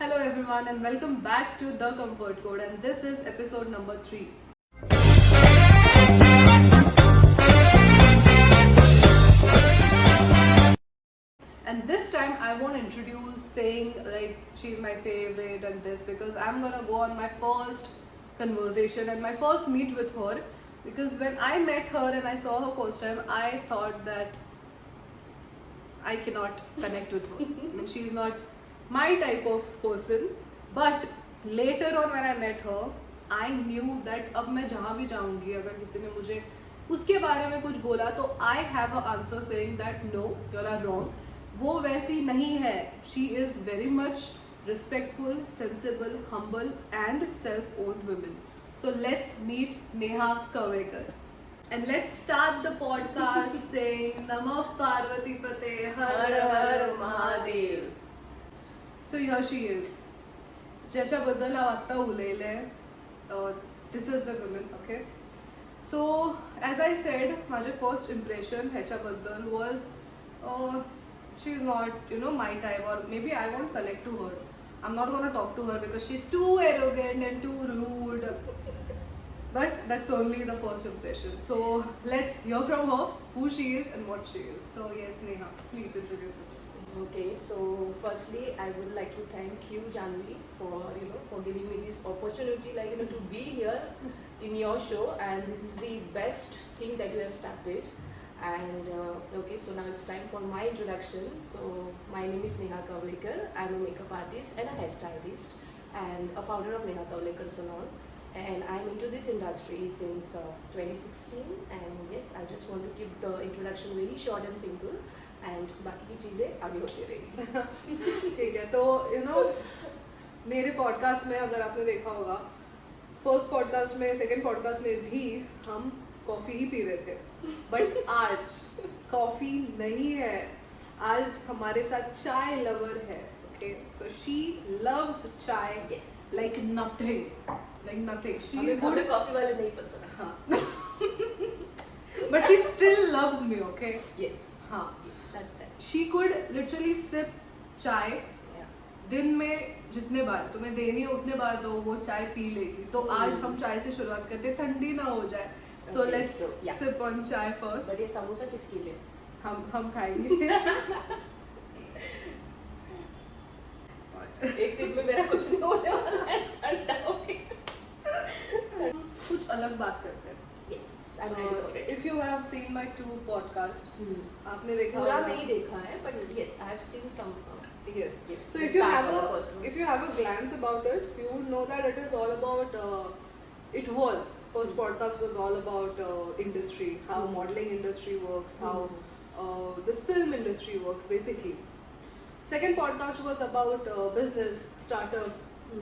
Hello everyone and welcome back to The Comfort Code, and this is episode number 3. And this time I won't introduce saying like she's my favorite and this, because I'm gonna go on my first conversation and my first meet with her, because when I met her and I saw her first time, I thought that I cannot connect with her. I mean, she's not my type of person. But later on when I met her, I knew that अब मैं जहाँ भी जाऊँगी, अगर किसी ने मुझे उसके बारे में कुछ बोला तो I have an answer saying that no, you are wrong. वो वैसी नहीं है. She is very much respectful, sensible, humble and self-owned woman. So let's meet Neha Kavekar. And let's start the podcast saying Namah Parvati Pate Har Har Mahadev. So here she is. ज्याच्याबद्दल हांव आत्तां उलयलें. This is the woman, okay? So as I said, माझें first impression ह्याच्याबद्दल was she's not, my type, or maybe I won't connect to her. I'm not gonna talk to her because she's too arrogant and too rude. But that's only the first impression. So let's hear from her who she is and what she is. So yes, Neha, please introduce yourself. Okay, so firstly, I would like to thank you, Janvi, for giving me this opportunity, to be here in your show, and this is the best thing that you have started. And okay, so now it's time for my introduction. So my name is Neha Kavekar. I'm a makeup artist and a hairstylist, and a founder of Neha Kavekar Salon. And I'm into this industry since 2016. And yes, I just want to keep the introduction very short and simple. And बाकी की चीज़ें आगे होती रहेगी. ठीक है, तो मेरे पॉडकास्ट में अगर आपने देखा होगा, फर्स्ट पॉडकास्ट में, सेकंड पॉडकास्ट में भी हम कॉफ़ी ही पी रहे थे. बट आज कॉफ़ी नहीं है, आज हमारे साथ चाय लवर है. ओके, सो शी लव्स चाय. Yes. Like nothing. हमें कॉफ़ी वाले नहीं पसंद. हाँ. But she still loves me, okay? Yes. हाँ. Yes, that's that. She could literally sip चाय. Yeah. दिन में जितने बार तुम्हें देनी है उतने बार दो, वो चाय पी लेगी. तो आज हम चाय से शुरुआत करते हैं, ठंडी ना हो जाए. So Okay, let's so, yeah. sip on चाय first. But ये समोसा किसके लिए? हम खाएंगे. एक सिप में मेरा कुछ नहीं होने वाला है, ठंडा हो गया. कुछ अलग बात करते हैं. Yes, I'm ready for it. If you have seen my 2 podcasts, आपने देखा पूरा होगा. नहीं देखा है, but yes, I have seen some. Yes. Yes. So the if you start have of the first one. if you have a glance about it, you would know that it is all about. It was first podcast was all about industry, how modeling industry works, how this film industry works basically. Second podcast was about business startup,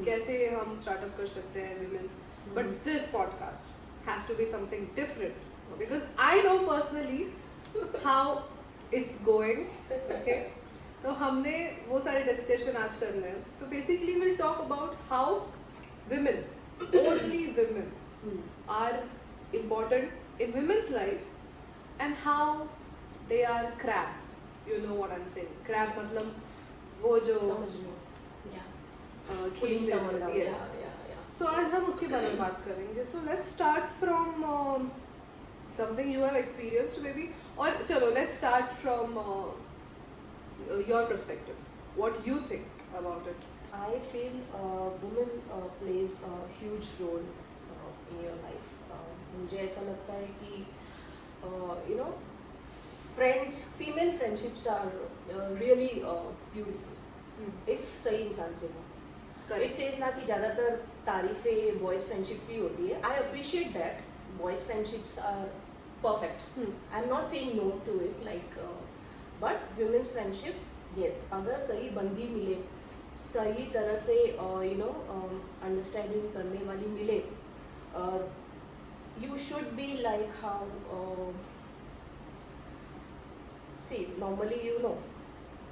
कैसे हम startup कर सकते हैं women. But this podcast has to be something different because I know personally how it's going. Okay. तो हमने वो सारे discussion आज करने हैं. तो basically will talk about how women, only women, are important in women's life and how they are crabs. You know what I'm saying? Crab मतलब वो जो समझ लो. Yeah. Putting खींचने someone down. Yes. Yeah. So आज हम उसके बारे में बात करेंगे. So let's start from something you have experienced maybe. और चलो let's start from your perspective. What you think about it? I feel women plays a huge role in your life. मुझे ऐसा लगता है कि friends, female friendships are really beautiful if सही इंसान से हो. It says ना कि ज़्यादातर तारीफें boys friendship की होती है. I appreciate that boys friendships are perfect. I'm not saying no to it, but women's friendship, yes, अगर सही बंदी मिले, सही तरह से अंडरस्टैंडिंग करने वाली मिले, you should be like how see normally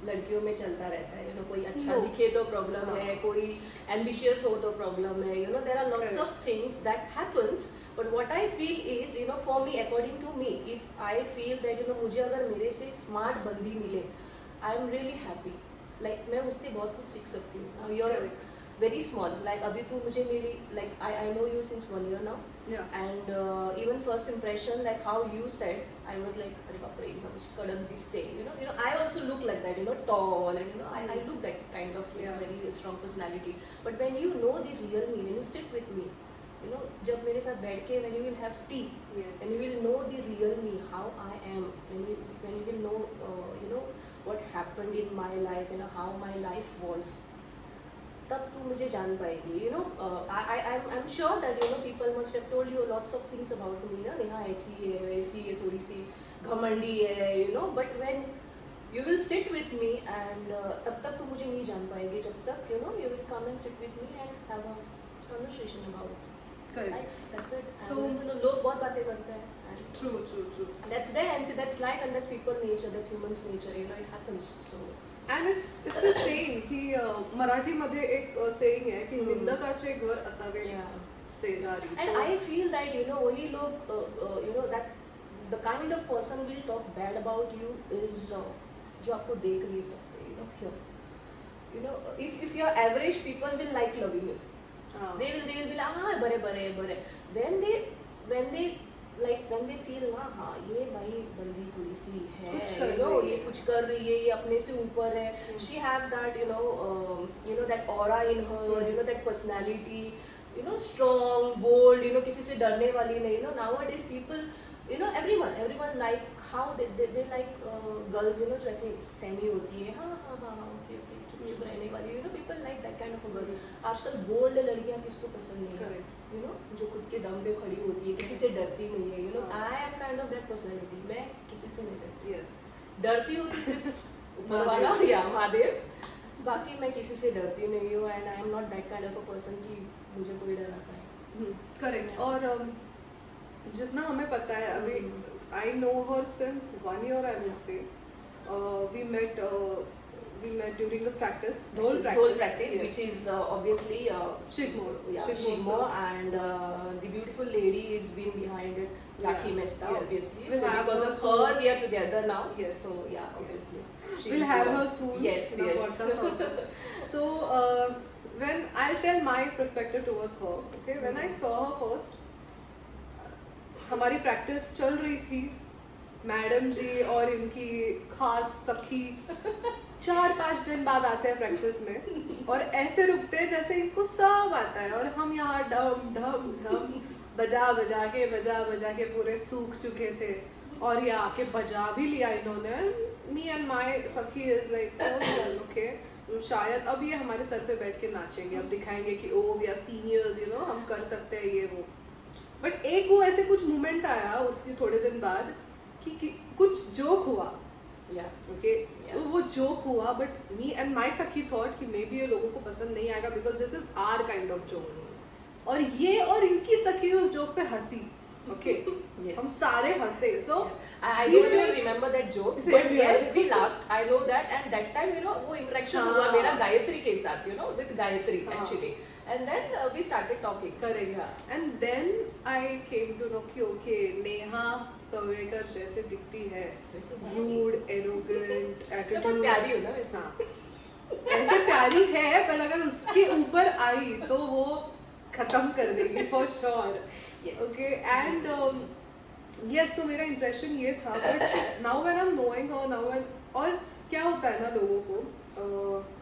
लड़कियों में चलता रहता है, कोई अच्छा दिखे तो प्रॉब्लम है, कोई एम्बिशियस हो तो प्रॉब्लम है, there are lots of things that happens. But what I feel is, for me, according to me, if I feel that मुझे अगर मेरे से स्मार्ट बंदी मिले, I am really happy. Like मैं उससे बहुत कुछ सीख सकती हूँ. very small. Like अभी तू मुझे मिली, like I know you since 1 year now. Yeah. And even first impression, like how you said, I was like, अरे बाप रे, एकदम कड़क दिखते, you know, I also look like that, you know, tall, and you know, I look that kind of, you know, very strong personality. But when you know the real me, when you sit with me, you know, जब मेरे साथ बैठ के, when you will have tea, Yes. and you will know the real me, how I am, when you will know, you know, what happened in my life, you know, how my life was. तब तू मुझे जान पाएगी, you know. I'm sure that, you know, people must have told you lots of things about me, ना, नेहा ऐसी है, वैसी है, थोड़ी सी घमंडी है, you know. But when you will sit with me, and तब तक तू मुझे नहीं जान पाएगी, जब तक, you know, you will come and sit with me and have a conversation about Correct. life. That's it. And तो- you know, लोग बहुत बातें करते हैं, and True. that's there, and see, that's life, and that's people nature, that's humans nature, you know, it happens. So And it's a saying की मराठीमध्ये एक saying है की निंदकाचे घर असावे yeah. शेजारी. And तो- I feel that, you know, वही लोग, you know, that the kind of person will talk bad about you is जो आपको देख नहीं सकते, you know, here. You know, if you're average, people will like loving you. हाँ. They will be like, हाँ, बड़े. When they feel ना, हाँ, ये भाई बंदी थोड़ी सी है, कुछ कर you know, रही ये है. कुछ कर रही है, ये अपने से ऊपर है. She have that, you know, that aura in her, you know, that personality, you know, strong, bold, you know, किसी से डरने वाली नहीं. You know, nowadays people, you know, everyone like how they like girls, you know, जो ऐसे semi होती है, हाँ, okay, चुप रहने वाली, you know, people like that kind of a girl. आजकल bold लड़कियाँ किसको पसंद नहीं है, Correct. you know, जो खुद के दम पे खड़ी होती है, किसी से डरती नहीं है, you know. I am kind of that personality. मैं किसी से नहीं डरती. Yes. डरती होती सिर्फ ऊपर वाला या महादेव, बाकी मैं किसी से डरती नहीं हूँ. And I am not that kind of a person कि मुझे कोई डराता है. करेक्ट. और जितना हमें पता है अभी, I know her since 1 year I would say. We met during the practice, Whole practice, yes. which is obviously Shigmo. yeah, Shigmo. Shigmo, and the beautiful lady is been behind it, Rakhi Yeah. Mehta, Yes. obviously. We'll So have because her of soon. her, we are together now. Yes. So yeah, obviously. She We'll is have the her one. soon. Yes, in our yes. podcast also. So when I'll tell my perspective towards her, okay, when I saw her first, हमारी practice चल रही थी, madam जी और इनकी खास सखी 4-5 दिन बाद आते हैं प्रैक्टिस में और ऐसे रुकते हैं जैसे इनको सब आता है और हम यहाँ डम ढम ढम बजा के पूरे सूख चुके थे और ये आके बजा भी लिया इन्होंने. मी एंड माई सखी इज लाइक ओके, शायद अब ये हमारे सर पे बैठ के नाचेंगे, अब दिखाएंगे कि oh we are seniors, you know, हम कर सकते हैं ये वो. बट एक वो ऐसे कुछ मोमेंट आया उसके थोड़े दिन बाद कि कुछ जोक हुआ. Yeah. ओके, तो वो जोक हुआ, बट मी एंड माई सखी थॉट कि मे बी ये लोगों को पसंद नहीं आएगा because this is our kind of joke. और ये और इनकी सखी उस जोक पे हंसी. Okay, Yes. हम सारे हंसे. सो I We don't were even like- remember that joke, Same but here. yes, we laughed. I know that, and that time, you know, वो interaction हाँ. हुआ मेरा गायत्री के साथ, you know, with Gayatri हाँ. actually, and then we started talking. करेगा. And then I came to know कि okay, Neha Kavekar जैसे दिखती है, वैसे रूड, एरोगेंट, मैं बहुत एटीट्यूड. प्यारी हूँ ना वैसे. हाँ, ऐसे प्यारी है, पर अगर उसके ऊपर आई तो वो खत्म कर देगी for sure. Yes. Okay, and yes, तो मेरा इंप्रेशन ये था. But now when I am knowing her now, और क्या होता है ना लोगों को,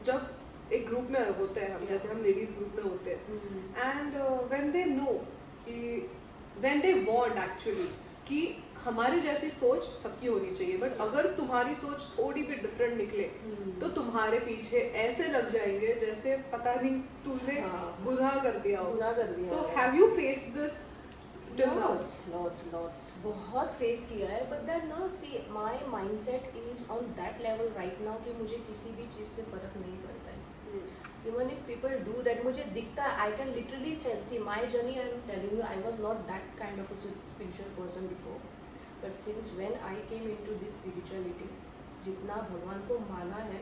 जब एक ग्रुप में होते हैं हम, जैसे हम लेडीज ग्रुप में होते हैं, एंड व्हेन दे नो कि व्हेन दे वांट एक्चुअली कि हमारी जैसी सोच सबकी होनी चाहिए, बट अगर तुम्हारी सोच थोड़ी भी डिफरेंट निकले तो तुम्हारे पीछे ऐसे लग जाएंगे जैसे पता नहीं तुमने हाँ. बुरा कर दिया हो. बुरा कर दिया सो है. Have you faced this till now? Lots बहुत फेस किया है, but then ना, see, my mindset is on that level right now कि मुझे किसी भी चीज़ से फर्क नहीं पड़ता है. Even if people do that, मुझे दिखता है, I can literally sense. See, my journey, I am telling you, I was not that kind of a spiritual person before, but since when I came into this spirituality, जितना भगवान को माना है,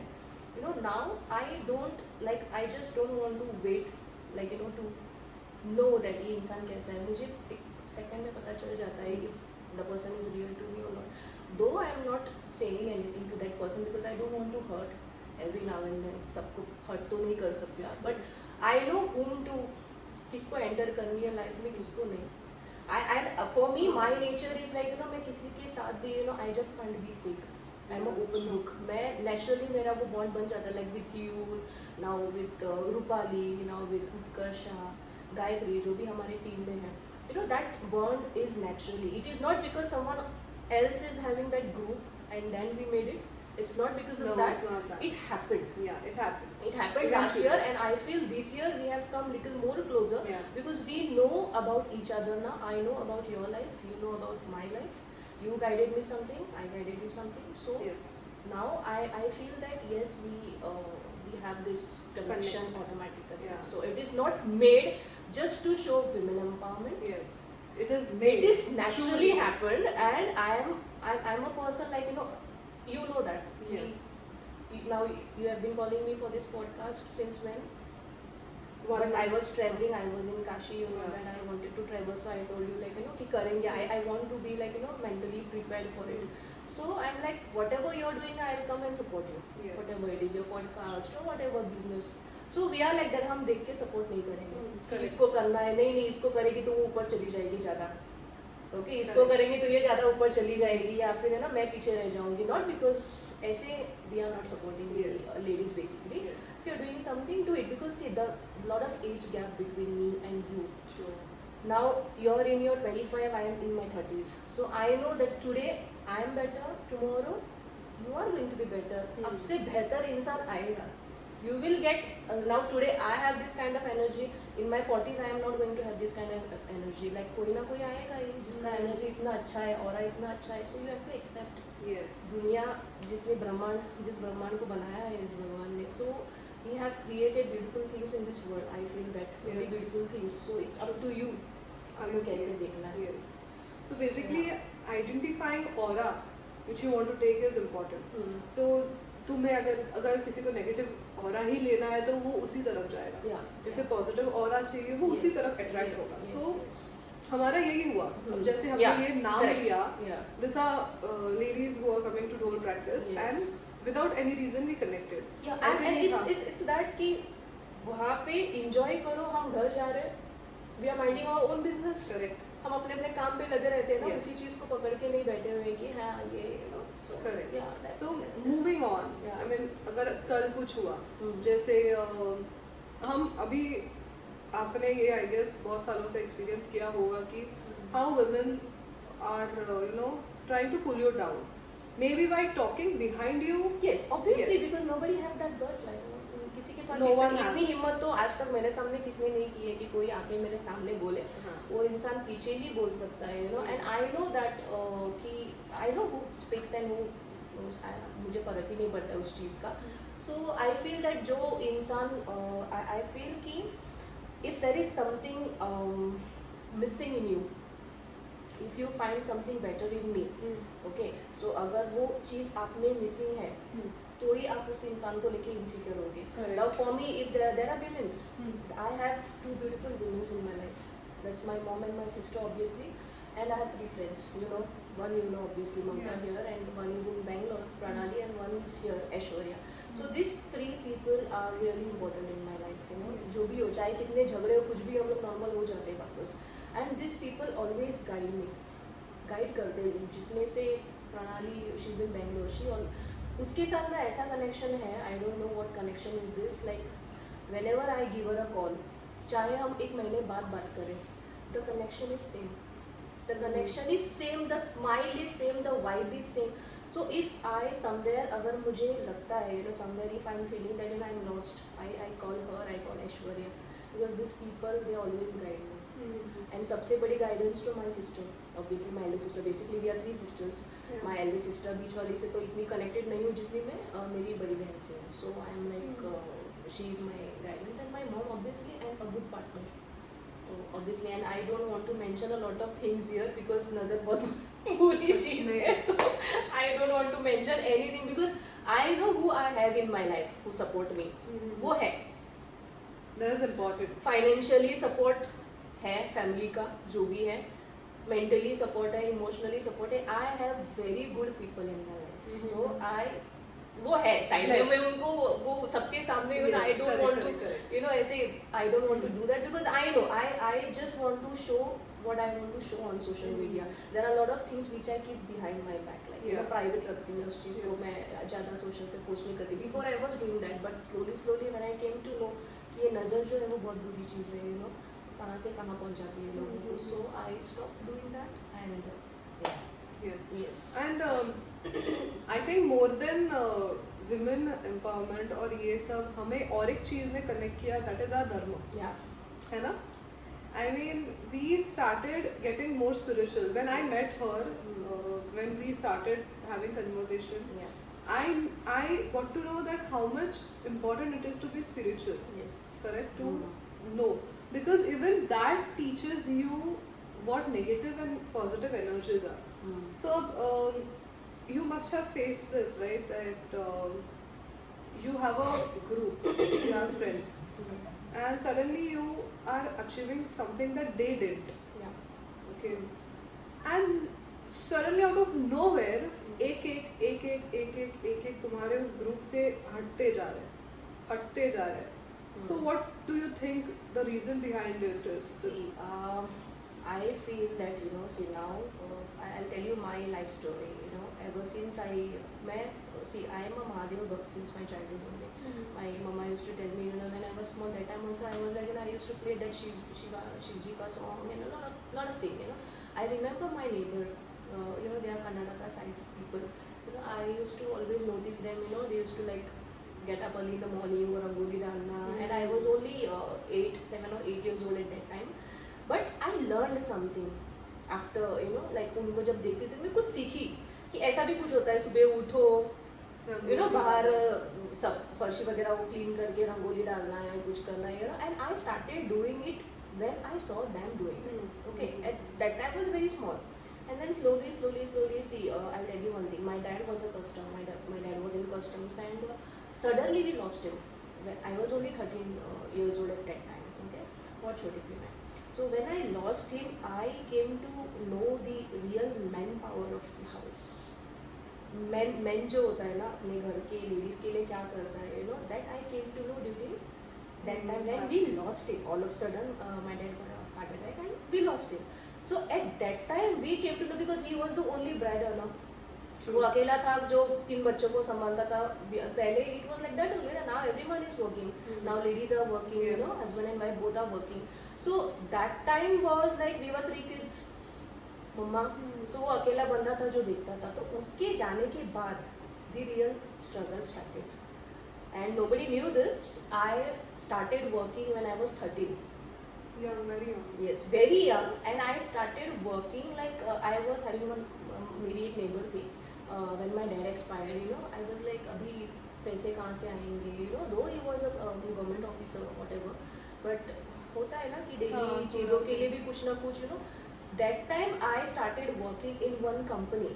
you know, now I don't like, I just don't want to wait, like, you know, to know that ये इंसान कैसा है. मुझे एक सेकंड में पता चल जाता है if the person is real to me or not. Though I am not saying anything to that person because I don't want to hurt. Every now and then सबको हर्ट तो नहीं कर सकते आप, but I know whom to, किसको enter करनी है life में, किसको नहीं. I for me my nature is like मैं किसी के साथ भी I just can't be fake. I'm an open book. मैं naturally मेरा वो bond बन जाता है, like with you, now with Rupali, now with Utkarsha, Gayatri, जो भी हमारे टीम में है, that bond is naturally. It is not because someone else is having that group and then we made it. It's not because of No, that. it's not that. It happened. Yeah, it happened. It happened last year, and I feel this year we have come little more closer, Yeah. because we know about each other now. I know about your life, you know about my life. You guided me something, I guided you something. So Yes. now I feel that yes, we have this connection Connect. automatically. Yeah. So it is not made just to show women empowerment. Yes. It is made. It is naturally Truly. happened, and I'm a person like you know that. Yes. Now you have been calling me for this podcast since when? One But I month. was traveling, I was in Kashi, Yeah. that I wanted to travel, so I told you like कि करेंगे. I want to be like mentally prepared for it. So I'm like, whatever you're doing, I'll come and support you. Yes. Whatever it is, your podcast or whatever business. So we are like that. हम देख के support नहीं करेंगे. कि correct. इसको करना है, नहीं इसको करेगी तो वो ऊपर चली जाएगी ज़्यादा. ओके, इसको Correct. करेंगे तो ये ज़्यादा ऊपर चली जाएगी, या फिर मैं पीछे रह जाऊंगी. नॉट बिकॉज ऐसे we are not supporting Yes. Ladies basically. Yes. If you're doing something, do it, because see the lot of age gap between me and you. Sure. Now you're in your 25, I am in my 30s. So I know that today I am better, tomorrow you are going to be better. अब से बेहतर इंसान आएगा. You will get now today I have this kind of energy. In my 40s I am not going to have this kind of energy. Like कोई ना कोई आएगा ही जिसका energy इतना अच्छा है, aura इतना अच्छा है. So you have to accept. Yes. दुनिया जिस ब्रह्मांड को बनाया है इस भगवान ने. So we have created beautiful things in this world. I feel that very Yes. beautiful things. So it's up to you. आपको कैसे देखना है. Yes. So basically, identifying aura which you want to take is important. So तुम्हें अगर किसी को negative aura ही लेना है तो वो उसी तरफ जाएगा. Yeah. जैसे पॉजिटिव ऑरा चाहिए वो उसी Yes. तरफ अट्रैक्ट Yes. होगा. Yes. सो Yes. हमारा यही हुआ. अब जैसे हमने Yeah. ये नाम Correct. लिया, Yeah. these are ladies who are coming to Dole practice, Yes. and without any reason we connected. Yeah. ऐसे And नहीं था. it's that कि वहाँ पे enjoy करो. हम घर जा रहे हैं. We are minding our own business. Correct. हम अपने अपने काम पे लगे रहते हैं ना. Yes. उसी चीज को पकड़ के नहीं बैठे हुए कि हाँ ये so Correct. yeah, that's So that's moving on. Yeah. I mean अगर कल कुछ हुआ, हम्म. जैसे हम अभी आपने ये आई गेस बहुत सालों से एक्सपीरियंस किया होगा कि how women are trying to pull you down, maybe by talking behind you. Yes, obviously, Yes. because nobody have that gut. Like किसी के पास No one has. इतनी हिम्मत तो आज तक मेरे सामने किसने नहीं की है कि कोई आके मेरे सामने बोले. हाँ. वो इंसान पीछे ही बोल सकता है, एंड आई नो दैट कि I know who speaks and who मुझे फर्क ही नहीं पड़ता उस चीज़ का. सो आई फील दैट जो इंसान आई फील कि if there is something missing in you, if you find something better in me, okay, so अगर वो चीज़ आप में मिसिंग है तो ही आप उस इंसान को लेके इनसिक्योर होगे. Correct. Now for me, if there are women's, I have two beautiful women in my life. That's my mom and my sister, obviously, and I have three friends. One obviously Mamta Yeah. here, and one is in Bangalore, Pranali, and one is here, Aishwarya. So these three people are really important in my life. जो भी हो, चाहे कितने झगड़े हो, कुछ भी, हम लोग नॉर्मल हो जाते हैं वापस. And these people always guide me, guide करते हैं. जिसमें से प्रणाली, शी इज इन बेंगलोर, उसके साथ में ऐसा कनेक्शन है. I don't know what connection is this. Like whenever I give her a call, चाहे हम एक महीने बाद बात करें, the connection is same. The connection is same, the smile is same, the vibe is same. So if I somewhere, अगर मुझे लगता है somewhere if I am feeling that I am lost, I call her, I call Aishwarya, because this people they always guide me. And सबसे बड़ी guidance to my sister, obviously my elder sister. Basically we are three sisters. Yeah. My elder sister बीच वाली से तो इतनी connected नहीं हूँ जितनी मैं मेरी बड़ी बहन से हूँ. So I am like she is my guidance, and my mom obviously, and a good partner. So obviously, and I don't want to mention a lot of things here because नजर बहुत बुरी चीज़ है. तो I don't want to mention anything because I know who I have in my life who support me. वो है. That is important. Financially support है family का, जो भी है, मेंटली सपोर्ट है, इमोशनली सपोर्ट है. I have very good people in my life. So I वो है साइड में, Yes. मैं उनको वो सबके सामने you know I Yes, don't correct, want correct, to correct. You know ऐसे I don't want to do that because I know I just want to show what I want to show on social media. There are a lot of things which I keep behind my back, like you know, Yeah. private रखती हूँ मैं उस चीज़ को, मैं ज़्यादा social पे post नहीं करती. Before I was doing that, but slowly when I came to know कि ये नज़र जो है वो बहुत बुरी चीज़ है, you know, कहाँ से कहाँ पहुँच जाती है लोगों को. So I stopped doing that and Yes. yes. And I think more than women empowerment और ये सब हमें और एक चीज़ ने कनेक्ट किया, that is our धर्म, Yeah. है ना? I mean, we started getting more spiritual. When I Yes. met her, when we started having conversation, Yeah. I got to know that how much important it is to be spiritual. Yes. Correct? To know, because even that teaches you what negative and positive energies are. So you must have faced this, right? That you have a group, you have friends, and suddenly you are achieving something that they didn't. Yeah. Okay, and suddenly out of nowhere एक तुम्हारे उस group से हटते जा रहे हैं. So what do you think the reason behind it is? See, I feel that you know, see now, I'll tell you my life story. You know, ever since I am a Mahadev Bhakt since my childhood only. My mama used to tell me, you know, when I was small, that time also I was like, you know, I used to play that Shivji ka song and a lot of things. You know, I remember my neighbor. You know, they are Karnataka side people. You know, I used to always notice them. You know, they used to like get up early in the morning or rangoli dalna, and I was only 7 or 8 years old at that time. But I learned something after, you know, like उनको जब देखती थी मैं कुछ सीखी कि ऐसा भी कुछ होता है. सुबह उठो, you know, बाहर सब फर्शी वगैरह वो क्लीन करके रंगोली डालना है, कुछ करना है, you know, and I started doing it when I saw them doing it. Okay, at that time I was very small. And then slowly, see, I'll tell you one thing. My dad was a custom. My dad was in customs, and suddenly we lost him. I was only 13 years old at that time. Okay, बहुत छोटी थी मैं. So when I lost him, I came to know the real manpower of the house. Men जो होता है ना अपने घर के ladies के लिए क्या करता है, you know, that I came to know during that time when we lost him. All of a sudden, my dad got a heart attack and we lost him. So at that time we came to know because he was the only breadwinner. वो अकेला था जो 3 बच्चों को संभालता था. पहले it was like that only. Now everyone is working. Now ladies are working. You know, husband and wife both are working. So that time was like we were 3 kids. Mamma. So वो अकेला बंदा था जो देखता था. तो उसके जाने के बाद the real struggle started. And nobody knew this. I started working when I was 13. Young, very young. Yes, very young, and I started working like I was having one मेरी एक neighbor थी. When my dad expired, you know, I was like अभी पैसे कहाँ से आएंगे, you know, though he was a government officer or whatever, but होता है ना कि daily चीज़ों के लिए भी कुछ ना कुछ, you know. That time I started working in one company,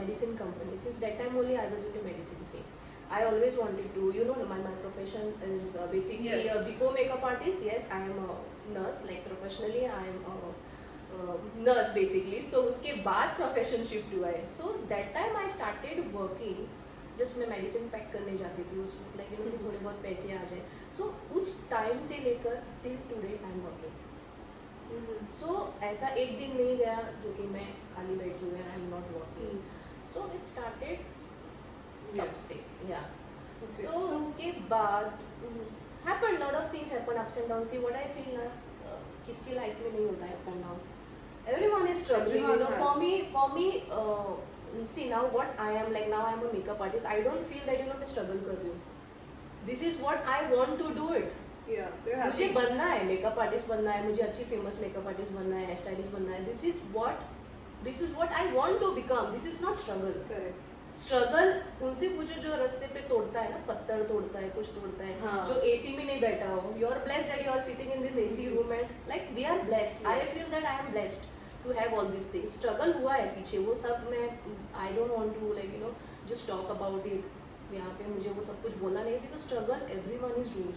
medicine company. Since that time only I was into medicine. See, I always wanted to, you know, my profession is basically before makeup artist. Yes, I am a nurse. Like professionally, I am a nurse basically. So उसके बाद profession shift हुआ है. So that time I started working. Just मैं medicine pack करने जाती थी उस like you know कि थोड़े बहुत पैसे आ जाए. So उस time से लेकर till today I am working. So ऐसा एक दिन नहीं गया जो कि मैं खाली बैठी हूँ and I am not working. So it started तब से, yeah. Okay. So उसके बाद happened lot of things happen ups and downs. See what I feel ना किसकी life में नहीं होता है up and down. Everyone is struggling. You know, for me, see now what I am like now I am a makeup artist. I don't feel that you know मैं struggle कर रही हूँ. This is what I want to do it. Yeah, so you're happy. मुझे बनना है makeup artist बनना है, मुझे अच्छी फेमस मेकअप आर्टिस्ट बनना है, हेयर स्टाइलिस्ट बनना है. This is what I want to become. This is not struggle. Correct. Struggle उनसे पूछो जो रास्ते पे तोड़ता है ना, पत्थर तोड़ता है, कुछ तोड़ता है, हाँ. जो एसी में नहीं बैठा हो. You are blessed that you are sitting in this AC room and like we are blessed. I feel that I am blessed to have all this things. Struggle हुआ है पीछे, वो सब मैं I don't want to like you know just talk about it. यहाँ पे मुझे वो सब कुछ बोलना नहीं, because struggle everyone is doing.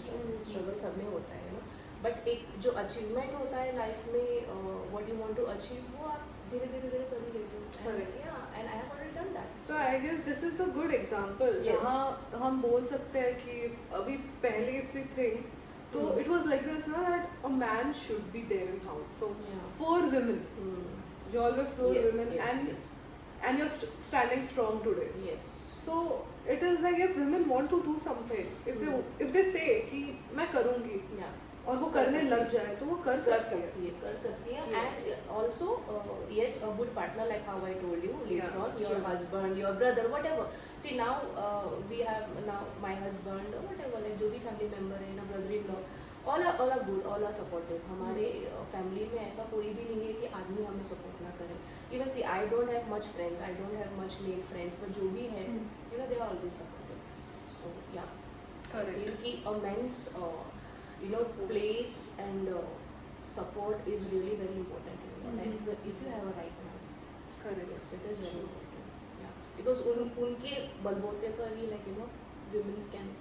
Struggle सब में होता है, यू नो. बट एक जो अचीवमेंट होता है लाइफ में what you want to achieve वो आप धीरे धीरे धीरे कर ही लेते हो Correct. And I have already done that So I guess this is a good example Yes. जहाँ हम बोल सकते हैं कि अभी पहले if we think तो Hmm. it was like this ना that a man should be there in house. So Yeah. 4 women, you all were 4 yes, women yes, and yes. and you're standing strong today. Yes. So it is like if women want to do something, if they say कि मैं करूँगी Yeah. और वो कर करने सकती लग है। जाए तो वो कर सकती है. कर सकती है Yes. And also yes a good partner like how I told you later Yeah, on your true. husband your brother whatever see now we have now my husband or whatever like जो भी family member है ना brother in law all are good all are supportive हमारे family में ऐसा कोई भी नहीं है कि आदमी हमें support ना करे even see I don't have much friends I don't have much male friends but जो भी है you know they are always supportive so yeah Correct. I feel कि a man's you know place and support is really very important in your life if you have a right man Correct. yes it is very important yeah because उनके बलबूते पर ही like you know women's can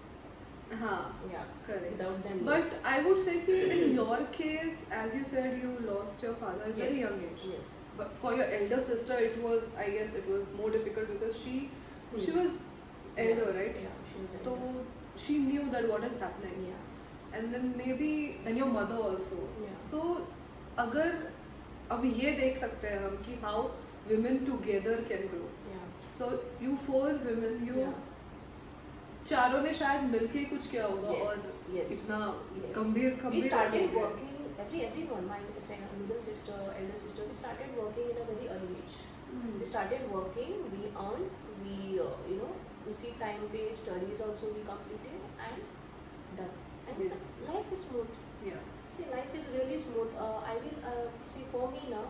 हाँ. yeah Correct. without them But I would say that in your case, as you said, you lost your father at very yes young age. yes But for your elder sister, it was, I guess, it was more difficult because she was elder, right? yeah she was So elder. she knew that what is happening, yeah and then maybe then your mother also. Yeah. So अगर अब ये देख सकते हैं हम कि how women together can grow. yeah So you 4 women, you yeah चारों ने शायद मिलके कुछ किया होगा Yes, और yes, इतना yes. गंभीर we गंभीर started हो गया. working everyone my second middle sister elder sister we started working in a very early age Hmm. we started working we earned we you know उसी time पे studies also we completed and done and Yes. life is smooth Yeah. see life is really smooth I will see for me now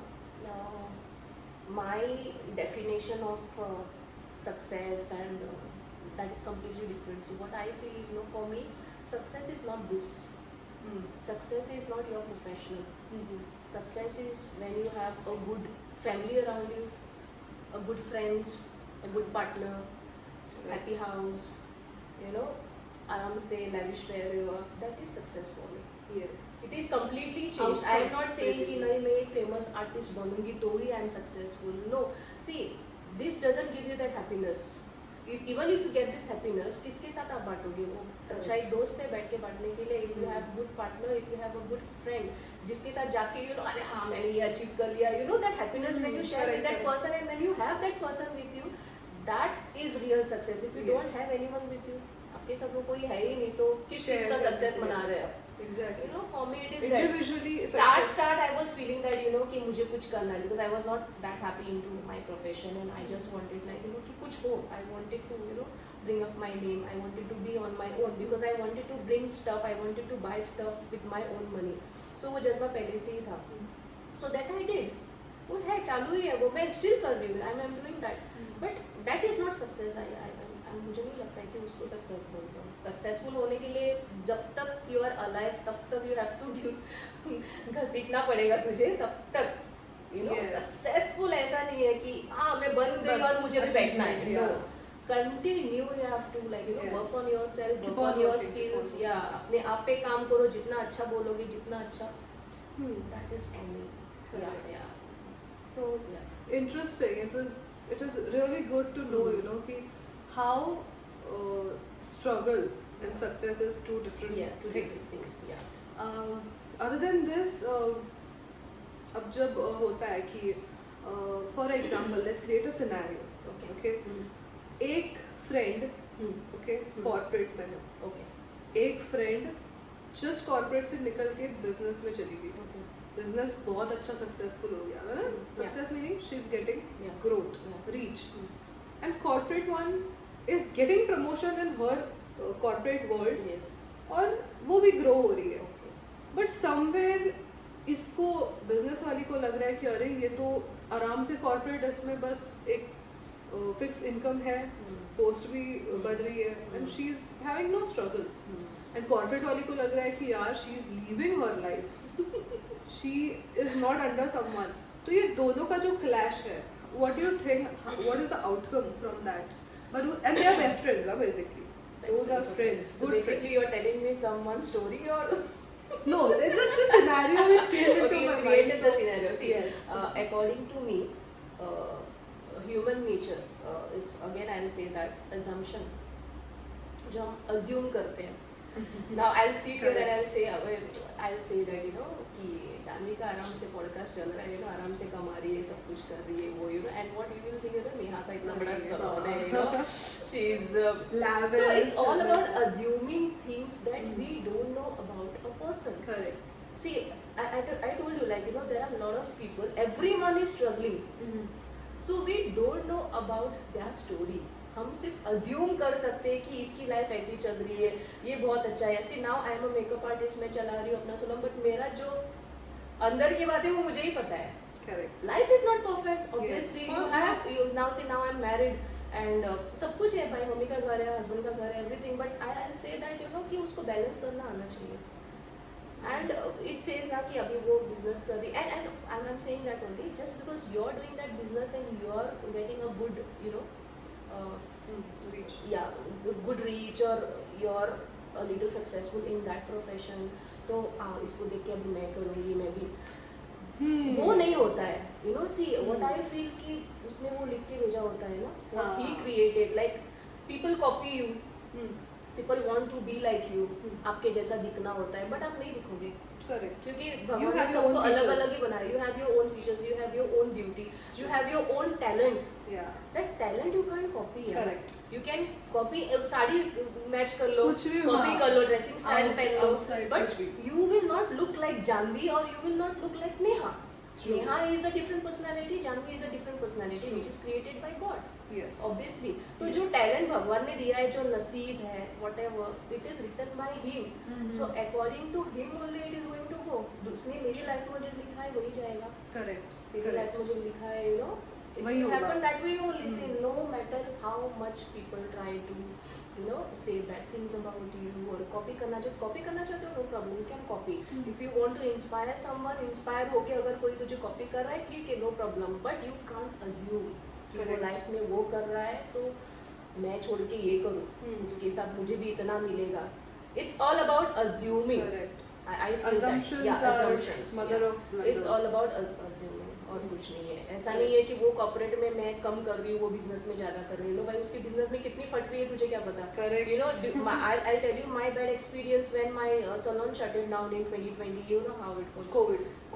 my definition of success and that is completely different see what I feel is no for me success is not this success is not your professional Mm-hmm. success is when you have a good family around you a good friends a good partner happy house you know आराम से lavish रह रहे हो आप that is success for me Yes. it is completely changed I am not saying कि नहीं मैं एक famous artist बनूंगी तो ही I am successful no see this doesn't give you that happiness even if you get this happiness किसके साथ आप बांटोगे वो अच्छा एक दोस्त है बैठ के बांटने के लिए if you have good partner if you have a good friend जिसके साथ जाके you know अरे हाँ मैंने ये achieve कर लिया you know that happiness when you share with that Correct. person and when you have that person with you that is real success if you don't Yes. have anyone with you आपके साथ वो कोई है ही नहीं तो किस चीज़ Share का करने सक्सेस के लिए. मना रहे हैं आप Exactly. you know for me it is Individually, that start I was feeling that you know कि मुझे कुछ करना है because I was not that happy into my profession and I just wanted like you know कि कुछ हो I wanted to you know bring up my name I wanted to be on my own because I wanted to bring stuff I wanted to buy stuff with my own money so वो जज्बा पहले से ही था so that I did वो है चालू ही है वो मैं still कर रही हूँ I'm doing that but that is not success I मुझे नहीं लगता है कि उसको सक्सेस बोलते हो सक्सेसफुल होने के लिए जब तक यू आर अलाइव तब तक यू हैव टू घसीटना पड़ेगा तुझे तब तक यू नो Yes. सक्सेसफुल ऐसा नहीं है कि हाँ मैं बन गई बस और मुझे भी बैठना है achievement, no yeah. Continue you have to like you know Yes. Work on yourself Keep work on on your working, keep on skills या अपने आप पे काम करो जितना अच्छा बोलोगे जितना अच्छा Hmm. That is for me या Correct. या So Yeah. interesting. It was really good to know, you know, कि how struggle and success is two different yeah two things. different things yeah Other than this, अब जब होता है कि for example, let's create a scenario. okay Okay. एक friend, okay, corporate में है. okay एक friend just corporate से निकल के business में चली गई. okay बिजनेस बहुत अच्छा सक्सेसफुल हो गया है ना success meaning she is getting Yeah. Growth Yeah. Reach and corporate one is getting promotion in her corporate world yes और वो भी ग्रो हो रही है okay बट समवेयर इसको बिजनेस वाली को लग रहा है कि अरे ये तो आराम से कॉर्पोरेट इसमें बस एक फिक्स इनकम है पोस्ट भी बढ़ रही है and she is having no struggle and corporate वाली को लग रहा है कि यार she is living her life she is not under someone तो ये दोनों का जो क्लैश है what do you think what is the outcome from that but and they are best friends basically those are friends so good basically friends. you're telling me someone's story or No, it's just a scenario which came into Okay, you my created mind. the So, scenario. See, yes. according to me, human nature, it's again I'll say that assumption, जो हम assume करते हैं. Now I'll sit here and I'll say that कि जानवी का आराम से podcast चल रहा है, आराम से कमा रही है, सब कुछ कर रही है वो, and what you will think, Neha का इतना बड़ा salon है, she is Lavish. so it's all about assuming things that we don't know about a person. Correct. See, I told you, like there are a lot of people, everyone is struggling, so we don't know about their story. हम सिर्फ assume कर सकते हैं कि इसकी life ऐसी चल रही है, ये बहुत अच्छा है. ऐसे now I am a makeup artist, मैं चला रही हूँ अपना सैलून, बट मेरा जो अंदर की बात है वो मुझे ही पता है. Correct. Life is not perfect obviously. Yes. You have now I am married and सब कुछ है, भाई मम्मी का घर है, हस्बैंड का घर है, everything, but I say that कि उसको बैलेंस करना आना चाहिए. And it says ना कि अभी वो business कर रही, and I'm saying that only just because you're doing that business and you're getting a good Reach. good reach, or you're a little successful in that profession, तो इसको देख के अभी मैं करूँगी, मैं भी वो नहीं होता है. See what I feel कि उसने वो लिख के भेजा होता है ना, what he created, like people copy you, people want to be like you, आपके जैसा दिखना होता है, but आप नहीं दिखोगे. Correct. क्योंकि You भगवान ने have your सबको own अलग features. अलग ही बनाया. You have your own features, you have your own beauty, you have your own talent. Yeah. That talent you can't copy. Correct. You can copy, sari match कर लो, कुछ भी, copy हाँ. कर लो, dressing style पहन लो, outside but कुछ भी. you will not look like Janvi, or you will not look like Neha. True. Neha is a different personality, Janvi is a different personality, True. which is created by God. Yes. Obviously. तो Yes. जो talent भगवान ने दिया है, जो नसीब है, whatever, it is written by him. So according to him only it is going to go. उसने मेरी लाइफ में जो लिखा है वही जाएगा. Correct. तेरी लाइफ में जो लिखा है, it वही will होगा. happen that way only. See, no matter how much people try to say bad things about you, or copy करना चाहते हो, no problem, you can copy. If you want to inspire someone, inspire होके अगर कोई तुझे copy कर रहा है, ठीक है, no problem, but you can't assume कि वो Correct. लाइफ में वो कर रहा है तो मैं छोड़ के ये करूँ, उसके साथ मुझे भी इतना मिलेगा. It's all about assuming. Correct. I feel Assumptions that. Yeah, are assumptions. mother yeah. of blunders. It's all about assuming, और कुछ नहीं है. ऐसा नहीं है कि वो कॉर्पोरेट में मैं कम कर रही हूँ, वो बिजनेस में ज्यादा कर रही हूँ. भाई उसकी बिजनेस में कितनी फट रही है तुझे क्या पता. Correct. I'll tell you my bad experience when my salon shut it down in 2020. You know how it was.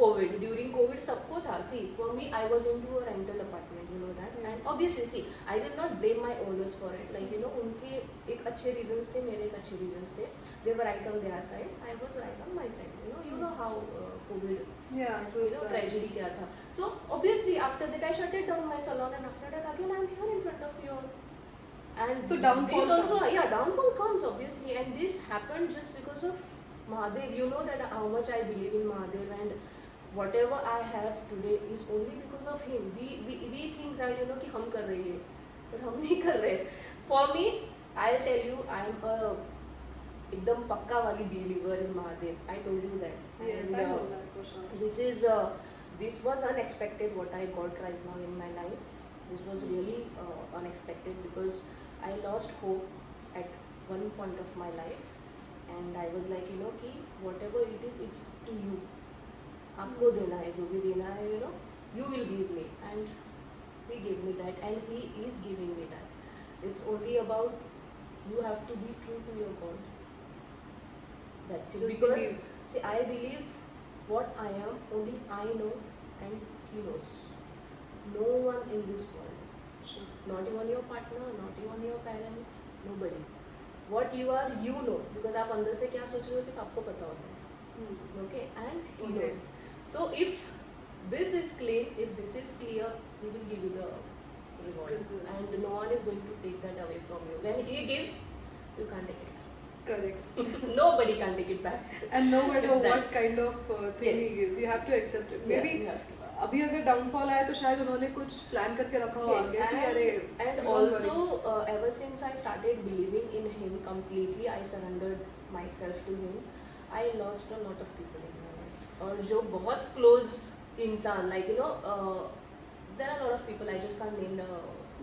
COVID. During COVID सबको था. See, for me, I was into a rental apartment. You know that. Yes. And obviously, see, I will not blame my owners for it. Like उनके एक अच्छे reasons थे, मेरे एक अच्छे reasons थे. They were right on their side. I was right on my side. You know how COVID. Yeah. it was bad. Tragedy क्या था. So obviously after that I shut it down my salon, and after that again I'm here in front of you all. And So downfall this also, comes. yeah, downfall comes obviously, and this happened just because of Mahadev. You know that how much I believe in Mahadev, and whatever I have today is only because of him. We think that कि हम कर रहे हैं, but हम नहीं कर रहे. For me, I'll tell you, I'm a एकदम पक्का वाली believer in Mahadev. I told you that. Yes, And, I know that for sure. this was unexpected what I got right now in my life. This was really unexpected because I lost hope at one point of my life, and I was like कि whatever it is, it's up to you. आपको देना है, जो भी देना है, you will give me, and he gave me that, and he is giving me that. It's only about you have to be true to your God. That's it. Just Because believe. see, I believe what I am, only I know, and he knows. No one in this world, Sure. not even your partner, not even your parents, nobody. What you are, you know, because आप अंदर से क्या सोच रहे हो सिर्फ आपको पता होता है. Okay, and he Okay. knows. So if this is clean, if this is clear, he will give you the reward, Results. and no one is going to take that away from you. When he gives, you can't take it. Correct. Nobody can take it back. And no matter It's that. what kind of thing Yes. he gives, you have to accept it. Yeah, Maybe you have to. अभी अगर downfall आया तो शायद उन्होंने कुछ plan करके रखा हो Yes, आगे कि अरे and don't also worry. ever since I started believing in him completely, I surrendered myself to him. I lost a lot of people in my life. और जो बहुत close इंसान, like there are a lot of people, I just can't name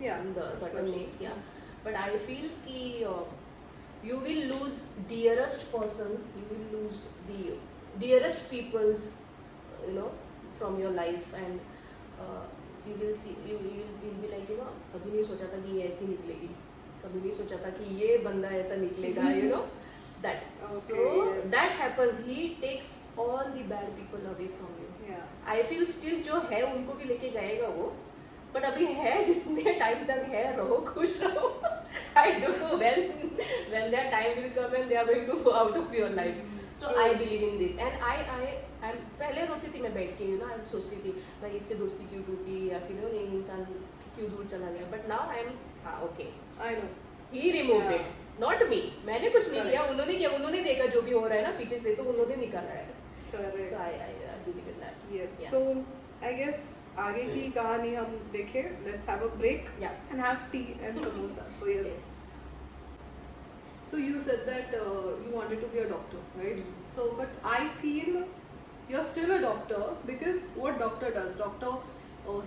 Yeah, the of certain course. names, yeah. But I feel कि you will lose dearest person, you will lose the dearest people's, you know, from your life, and you will see, you will be like, you know, कभी नहीं सोचा था कि ये ऐसी निकलेगी, कभी नहीं सोचा था कि ये बंदा ऐसा निकलेगा, you know, that. Okay, So yes. that happens. He takes all the bad people away from you. Yeah. I feel still जो है उनको भी लेके जाएगा वो, बट अभी है जितने टाइम तक है, रहो खुश रहो. I don't know when their time will come and they are going to go out of your life. So I believe in this, and I'm पहले रोती थी मैं बैठ के, you know, I सोचती थी भाई इससे दोस्ती क्यों टूटी, या फिर ये इंसान क्यों दूर चला गया, but now I'm okay. I know. He removed Yeah. it, not me. मैंने कुछ नहीं किया, Correct. उन्होंने किया, उन्होंने देखा जो भी हो रहा है ना पीछे से, तो उन्होंने निकाला है. Correct. So I believe in that. Yes. Yeah. So I guess आगे की कहानी हम देखें. Let's have a break Yeah. and have tea and samosa. So yes. Yes. So you said that you wanted to be a doctor, right? So but I feel you're still a doctor because what doctor does? Doctor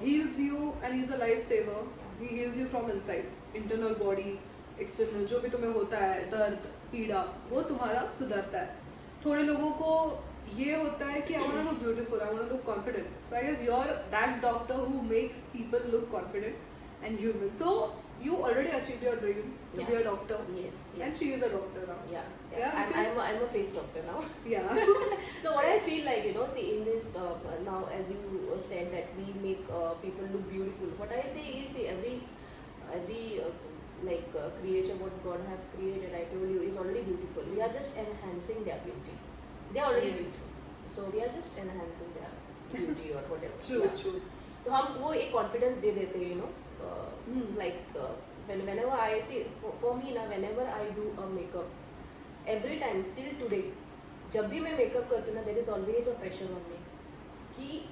heals you and he's a lifesaver. He heals you from inside, internal body, external. जो भी तुम्हें होता है दर्द पीड़ा वो तुम्हारा सुधरता है. थोड़े लोगों को ये होता है कि I want to look beautiful, I want to look confident. So I guess you're that doctor who makes people look confident and human. So you already achieved your dream to be Yeah. a doctor. Yes. And Yes. she is a doctor now. Yeah. Yeah, because- I'm a face doctor now. Yeah. No, what I feel like, you know, see in this now, as you said that we make people look beautiful. What I say is, see, every creature what God have created, I told you, is already beautiful. We are just enhancing their beauty. They are already Yes. beautiful, so we are just enhancing their beauty or whatever. True, Yeah. true. तो हम वो एक confidence दे देते हैं, you know, like whenever I see, for me ना, whenever I do a makeup, every time till today, जब भी मैं मेकअप करती हूँ ना, there is always a pressure on me कि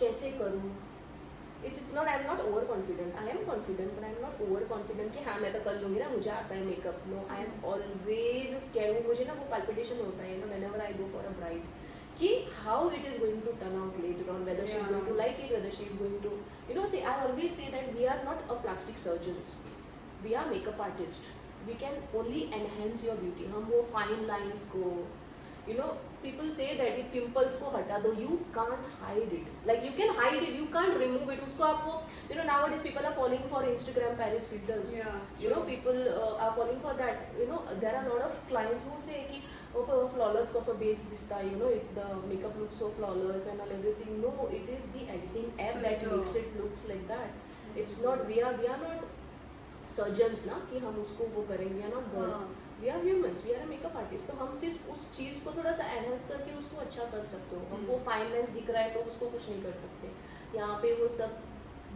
कैसे करूँ. It's not, I'm not overconfident. I am confident, but I'm not overconfident कि हाँ मैं तो कर लूँगी ना, मुझे आता है makeup. No, I am always scared. मुझे ना वो palpitation होता है ना, whenever I go for a bride, कि how it is going to turn out later on, whether she's Yeah. going to like it, whether she's going to, you know, see, I always say that we are not a plastic surgeons. We are makeup artists. We can only enhance your beauty. हम वो fine lines को, you know, people say that ये pimples को हटा दो, you can't hide it. Like you can hide it, you can't remove it. उसको आप वो, you know, nowadays people are falling for Instagram Paris filters. Yeah. You know, people are falling for that. You know, there are a lot of clients who say कि okay, flawless कसं base दिसता, you know, the makeup looks so flawless and all everything. No, it is the editing app that Filter. makes it looks like that. It's not, we are not surgeons ना कि हम उसको वो करेंगे. We are not born. हाँ. We are humans, we are makeup artist. तो हम सिर्फ उस चीज़ को थोड़ा सा एनहेंस करके उसको अच्छा कर सकते हो. हमको फाइन लाइंस दिख रहा है तो उसको कुछ नहीं कर सकते. यहाँ पे वो सब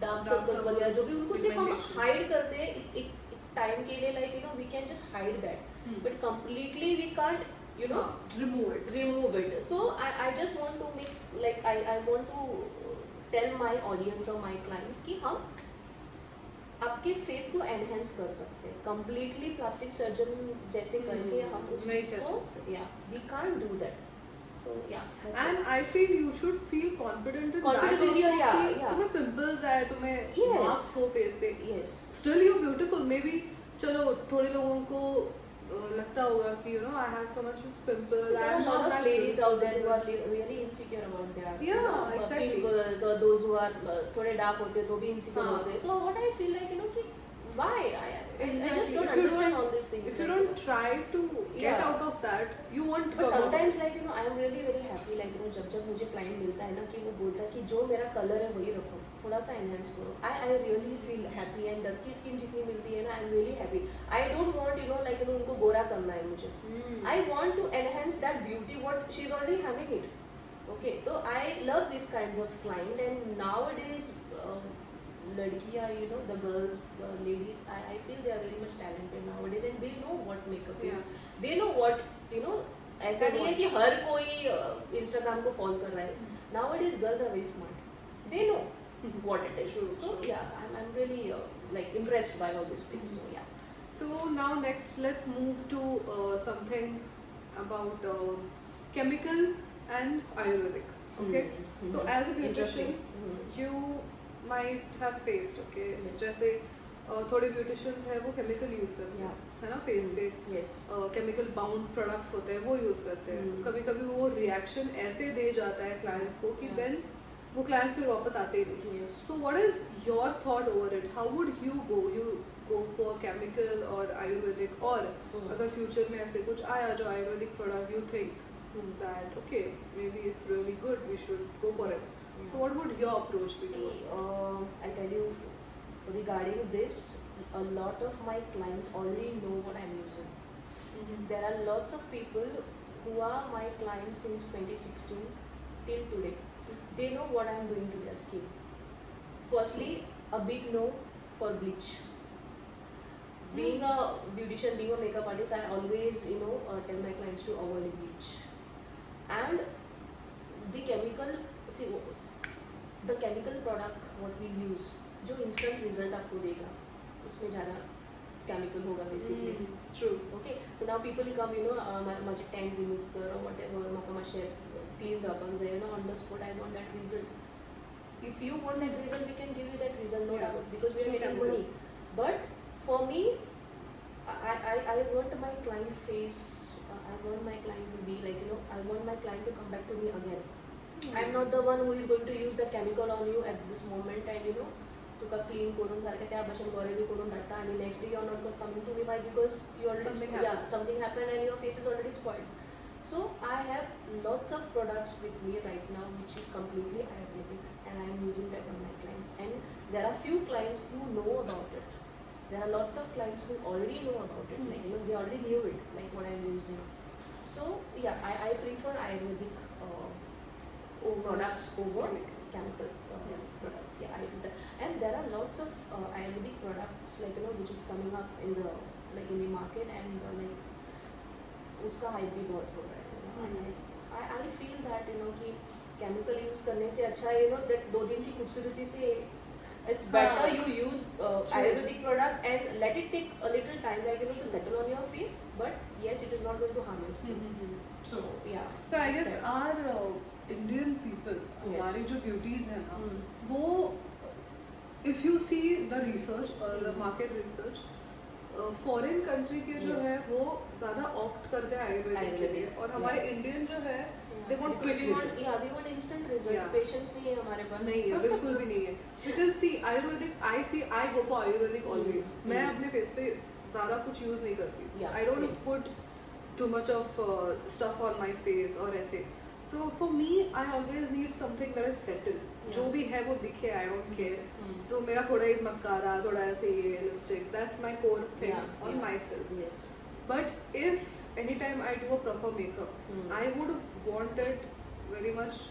डार्क सर्कल्स वगैरह जो भी, उनको सिर्फ हम pigmentation. हाइड करते हैं एक टाइम के लिए. Like you know, we can just hide that, but completely we can't, you know, remove it. So I just want to make, like I want to tell my audience or my clients कि हम आपके face को enhance कर सकते हैं. Completely plastic surgeon जैसे करके हम उस नहीं चीज कर को, सकते. या वी कांट डू दैट. सो या And I feel you should feel confident in Confident that with your- also yeah, कि yeah. तुम्हें pimples आए, तुम्हें Yes. marks हो face पे, yes, still you're beautiful. Maybe चलो थोड़े लोगों को लगता होगा कि you know I have so much of pimples. so there I are am a lot not of that ladies out there who beautiful. are really insecure about their Yeah, exactly. pimples, or those who are थोड़े dark होते हैं तो भी insecure हाँ. होते हैं. So what I feel like, you know, कि why I just Exactly. don't If you understand don't- all these things. If you like, don't try to get Yeah. out of that, you won't But come out. sometimes, like, you know, I am really very happy, like, you know, जब मुझे client मिलता है ना कि वो बोलता है कि जो मेरा color है वही रखो, थोड़ा सा enhance करो. I really feel happy, and dusky skin जितनी मिलती है ना, I'm really happy. I don't want, you know, like, you know, उनको गोरा करना है मुझे. I want to enhance that beauty what she's already having it. Okay, so I love these kinds of client, and nowadays लड़कियाँ, you know, the girls, the ladies, I feel they are very much talented nowadays, and they know what makeup is. Yeah. They know what, you know, ऐसा They नहीं है want. कि हर कोई Instagram को follow कर रहा है. Nowadays girls are very smart. They know what it is. True, So true. yeah, I'm really like impressed by all these things. So yeah. So now next let's move to something about chemical and Ayurvedic. Okay. Mhm. So as a Interesting. beautician, you might have faced, okay, Yes. जैसे थोड़े beauticians हैं वो chemical use करते हैं, है ना, face पे Yes. Chemical bound products होते हैं वो यूज़ करते हैं। Hmm. कभी कभी वो रिएक्शन ऐसे दे जाता है क्लाइंट्स को कि Yeah. देन वो क्लाइंट्स फिर वापस आते ही नहीं। Yes. So what is your thought over it? How would you go for chemical और आयुर्वेदिक, और अगर फ्यूचर में ऐसे कुछ आया जो Ayurvedic product you think that okay, maybe it's really good, we should go for it. So what would your approach be See, towards it? I'll tell you regarding this, a lot of my clients already know what I'm using. There are lots of people who are my clients since 2016 till today. They know what I'm doing to their skin. Firstly, a big no for bleach. Being a beautician, being a makeup artist, I always, tell my clients to avoid bleach. And the chemical, see, the chemical product what we use, जो instant result आपको देगा, उसमें ज़्यादा chemical होगा basically. True. Okay, so now people come, माझे tank remove कर or whatever, म्हाका मातशें clean जावपाक जाय, on the spot I want that result. If you want that result, we can give you that result, no Yeah. doubt, because we are So getting chemical. money. But for me, I want my client face. I want my client to be like, I want my client to come back to me again. I'm not the one who is going to use that chemical on you at this moment and तुका clean करून सारखं त्या भाशेन बरें B करून धाडटा and next day you're not coming to me why? Because you already Something something happened and your face is already spoiled. So I have lots of products with me right now which is completely Ayurvedic and I am using that on my clients, and there are few clients who know about it. There are lots of clients who already know about it, like they already knew it, like what I am using. So yeah, I prefer Ayurvedic products over chemical Yes. products. Yeah, I do that. And there are lots of Ayurvedic products like which is coming up in the in the market, and like उसका hype भी बहुत हो रहा है. And I feel that कि chemical use करने से अच्छा that 2 दिन की खूबसूरती से it's better you use Ayurvedic product and let it take a little time to settle on your face, but yes, it is not going to harm your skin. So yeah. So I that's guess that. our Indian people, Yes. हमारी जो beauties हैं ना, वो if you see the research or the market research, foreign country के जो Yes. है वो ज़्यादा ऑप्ट करते हैं आयुर्वेदिक के लिए, Ayurvedic, और हमारे yeah. इंडियन जो है Yeah, they want because quick we want, result. yeah, we want instant result. Yeah. Patience नहीं है हमारे पास. नहीं है, बिल्कुल भी नहीं है. Because see, Ayurvedic, I go for Ayurvedic always. मैं अपने फेस पे ज़्यादा कुछ यूज़ नहीं करती. Yeah, I don't same. put too much of stuff on my face और ऐसे. So for me, I always need something that is settled. Yeah. जो भी है वो दिखे, I don't care. Hmm. तो मेरा थोड़ा ही मस्कारा, थोड़ा ऐसे ये lipstick, that's my core thing Yeah, on yeah. myself. Yes. But if anytime I do a proper makeup, I would want it very much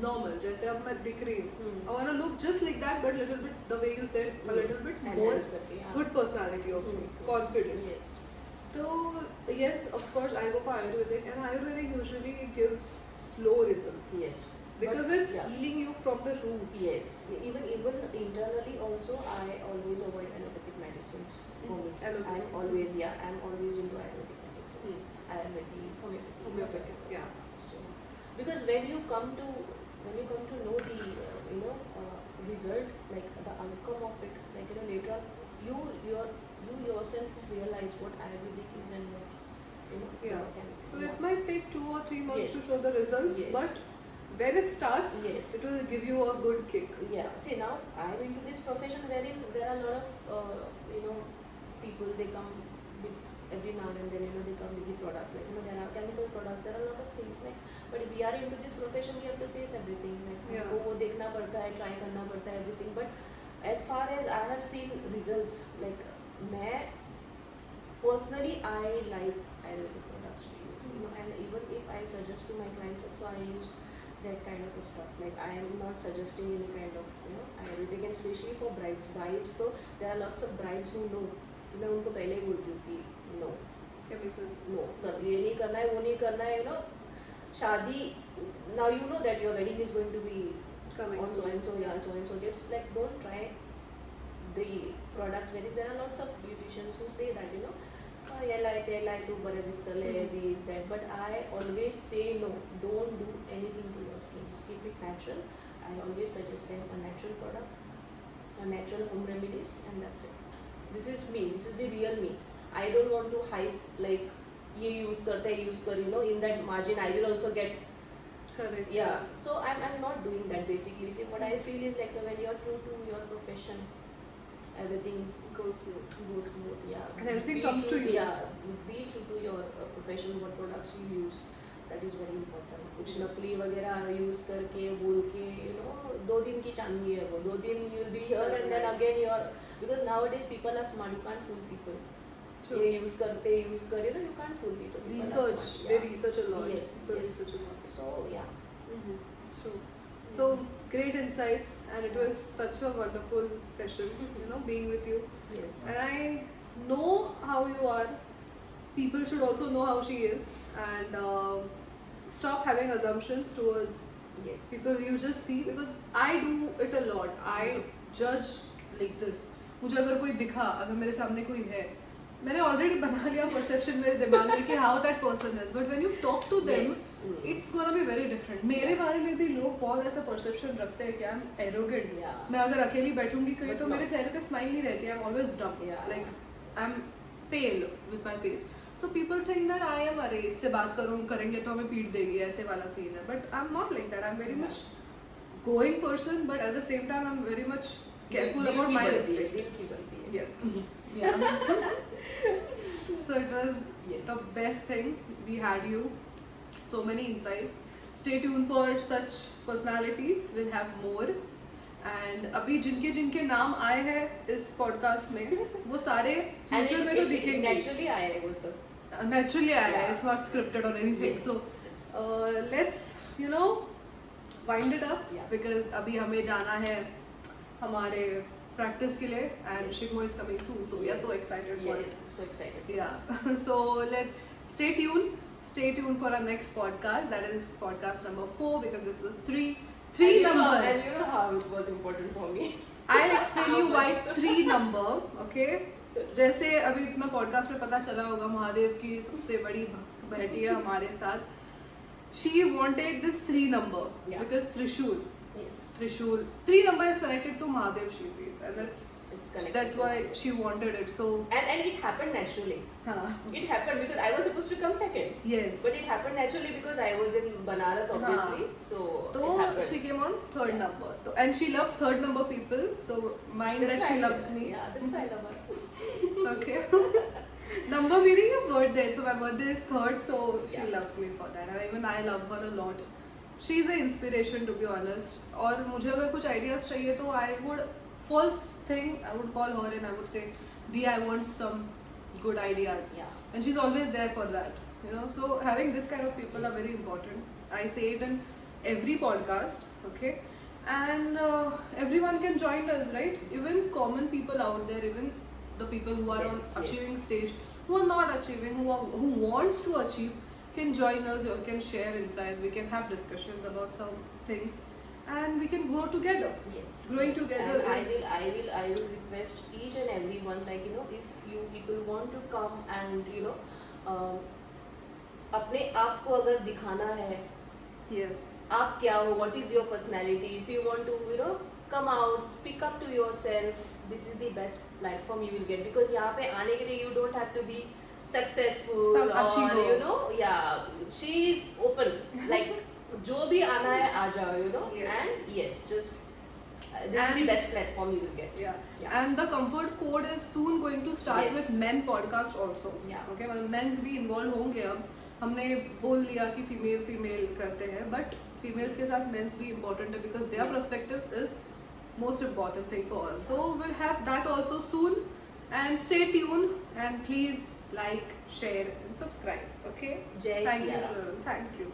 normal. जैसे अब मैं दिख रही हूँ, I wanna look just like that, but little bit the way you said, a little bit more Enhance करके, yeah. good personality of me, confident. Yes. So yes, of course I go for Ayurvedic, and Ayurvedic usually gives slow results Yes. because But, it's yeah. healing you from the roots. Yes, even internally also I always avoid allopathic medicines for me. Allopathic. I'm always into Ayurvedic medicines. Ayurvedic, homeopathy. Homeopathic, yeah. So, because when you come to know the result, like the outcome of it, later on, you yourself realize what Ayurvedic is and what Yeah. can. So it might take 2 or 3 months Yes. to show the results, Yes. but when it starts, Yes. it will give you a good kick. Yeah, see now I'm into this profession wherein there are a lot of people, they come with every now and then they come with the products, there are chemical products, there are a lot of things, but we are into this profession, we have to face everything, Yeah. हमको वो देखना पड़ता है, try करना पड़ता है, everything. But as far as I have seen results, मैं personally I like Ayurvedic products to use, and even if I suggest to my clients also, I use that kind of stuff. I am not suggesting any kind of Ayurvedic, and especially for brides. So there are lots of brides who know. मैं उनको पहले ही बोलती हूँ कि no, Chemical. no, तब ये नहीं करना है, वो नहीं करना है, शादी, now you know that your wedding is going to be Coming on so and so, yeah, so and so dates. Don't try the products where there are lots of beauticians who say that ये लाई तू बरे दिसतले, this that, but I always say no, don't do anything to your skin, just keep it natural. I always suggest them a natural product, a natural home remedies, and that's it. this is me, this is the real me. I don't want to hype like ये use कर, you know, in that margin I will also get. Correct. Yeah, so I'm not doing that basically. See, what I feel is like, you know, when you're true to your profession, everything Goes smooth. goes smooth. Yeah, And everything Be comes to true- you. Yeah, be true to your profession, what products you use. That is very important. कुछ Yes. नकली वगैरह use करके बोल के, you know, 2 दिन की चांदनी है वो, 2 दिन you will be here and then again you are, because nowadays people are smart, you can't fool people. True. ये यूज कर, you know, you can't fool people. People are Research. smart, They yeah. research a lot. Yes, People yes. research a lot. So yeah. True. So great insights, and it was such a wonderful session, you know, being with you. Yes. And I know how you are. People should also know how she is, and stop having assumptions towards Yes. people you just see, because I do it a lot. I judge like this. मुझे अगर कोई दिखा, अगर मेरे सामने कोई है, मैंने ऑलरेडी बना लिया परसेप्शन मेरे दिमाग में कि how that person is, but when you talk to them Yes. It's gonna be very different. मेरे बारे में भी लोग बहुत ऐसा परसेप्शन रखते हैं कि आई एम एरोगेंट. Yeah. मैं अगर अकेली बैठूंगी कहीं But तो no. मेरे चेहरे पे स्माइल नहीं रहती. I am always dumb, Yeah. Like I am pale with my face. So people think that I am, अरे इससे बात करेंगे तो हमें पीट देगी, ऐसे वाला सीन है. But I am not like that. I am very much going person, but at the same time I am very much careful दिल about की my बनती है, mistake. दिल की बनती है. Yeah. Yeah. So it was Yes. the best thing. We had you. So many insights. Stay tuned for such personalities. We'll have more. And अभी जिनके नाम आए हैं इस पॉडकास्ट में, वो सारे And फ्यूचर में तो दिखेंगे. naturally आया है वो सब. Naturally आया है. Yeah. It's not scripted or anything. Yes. So It's- let's wind it up, Yeah. because अभी हमें जाना है हमारे practice के लिए, and Yes. Shimo is coming soon, so we are so excited for Yes, it. so excited. Yeah. So let's stay tuned. Stay tuned for our next podcast. That is podcast number 4, because this was three And you know- number. and you know how it was important for me. I'll explain How you why much? 3 number. Okay. जैसे अभी इतना podcast में पता चला होगा, महादेव की सबसे बड़ी भक्त बैठी है हमारे साथ. She wanted this 3 number, Yeah. because Trishul. Yes. 3 number is connected to Mahadev, she says, and It's connected. that's why she wanted it. So And it happened naturally. It happened because I was supposed to come second. yes. But it happened naturally because I was in Banaras, obviously. So So it happened. she came on third Yeah. number. So, and she loves third number people. So mind That's that why she I loves me. Yeah, that's why I love her. Okay. Number meaning your birthday. So my birthday is 3rd. So she Yeah. loves me for that. And even I love her a lot. She's an inspiration, to be honest. और मुझे अगर कुछ ideas चाहिए तो I would, first thing I would call her and I would say, Dee, I want some good ideas. Yeah. And she's always there for that, you know. So having this kind of people are very important. I say it in every podcast, okay. And everyone can join us, right? Even common people out there, even the people who are on Yes, achieving yes. stage, who are not achieving, who wants to achieve, can join us or can share insights. We can have discussions about some things, and we can grow together. Yes. Growing yes. together And is- I will request each and everyone, like, you know, if you people want to come and, you know, अपने आप को अगर दिखाना है, Yes. आप क्या हो, what is your personality, if you want to, you know, come out, speak up to yourself, this is the best platform you will get, because यहाँ पे आने के लिए you don't have to be successful Some or, achiever. you know, yeah, she is open, like जो भी आना है आ जाओ, you know. Yes. And yes, just this is the And- best platform you will get. Yeah. Yeah. And the comfort code is soon going to start Yes. with men podcast also. Yeah. Okay, मतलब men's भी involved होंगे अब. हमने बोल लिया कि female करते हैं, but females के साथ men's भी important है, because their Yeah. perspective is most important thing for us. So we'll have that also soon, and stay tuned and please like, share and subscribe. Okay. Jai Thank you, Siya Ram. sir. Thank you.